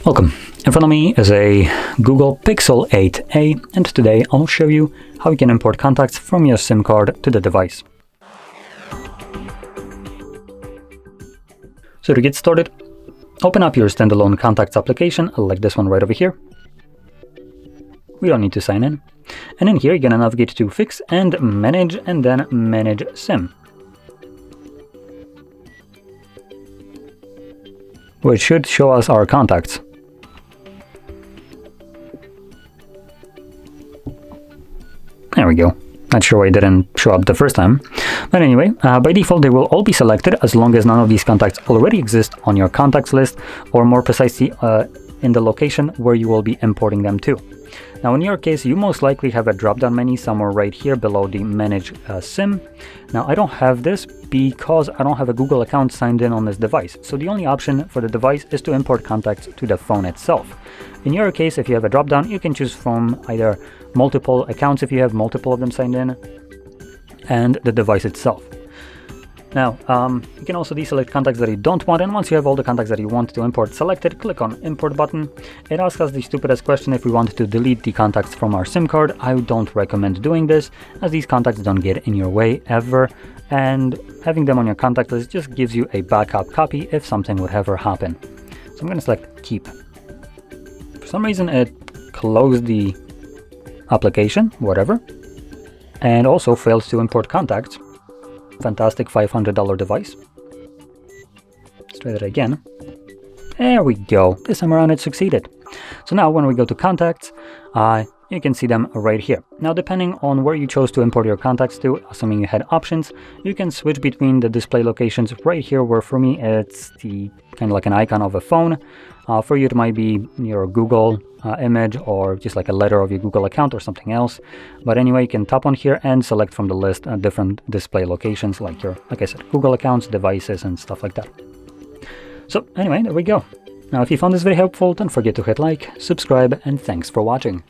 Welcome. In front of me is a Google Pixel 8a, and today I'll show you how you can import contacts from your SIM card to the device. So to get started, open up your standalone contacts application, like this one right over here. We don't need to sign in. And in here, you're gonna navigate to Fix and Manage, and then Manage SIM, which should show us our contacts. There we go. Not sure why it didn't show up the first time. But anyway, by default, they will all be selected as long as none of these contacts already exist on your contacts list, or more precisely, in the location where you will be importing them to. Now, in your case, you most likely have a drop-down menu somewhere right here below the Manage SIM. Now, I don't have this because I don't have a Google account signed in on this device. So the only option for the device is to import contacts to the phone itself. In your case, if you have a drop-down, you can choose from either multiple accounts if you have multiple of them signed in, and the device itself. Now, you can also deselect contacts that you don't want, and once you have all the contacts that you want to import selected, click on Import button. It asks us the stupidest question if we want to delete the contacts from our SIM card. I don't recommend doing this, as these contacts don't get in your way ever, and having them on your contact list just gives you a backup copy if something would ever happen. So I'm going to select Keep. For some reason, it closed the application, whatever, and also fails to import contacts. Fantastic $500 device. Let's try that again. There we go. This time around it succeeded. So now when we go to contacts, you can see them right here. Now, depending on where you chose to import your contacts to, assuming you had options, you can switch between the display locations right here, where for me it's the kind of like an icon of a phone. For you, it might be your Google image, or just like a letter of your Google account or something else. But anyway, you can tap on here and select from the list different display locations, like I said, Google accounts, devices, and stuff like that. So anyway, there we go. Now, if you found this very helpful, don't forget to hit like, subscribe, and thanks for watching.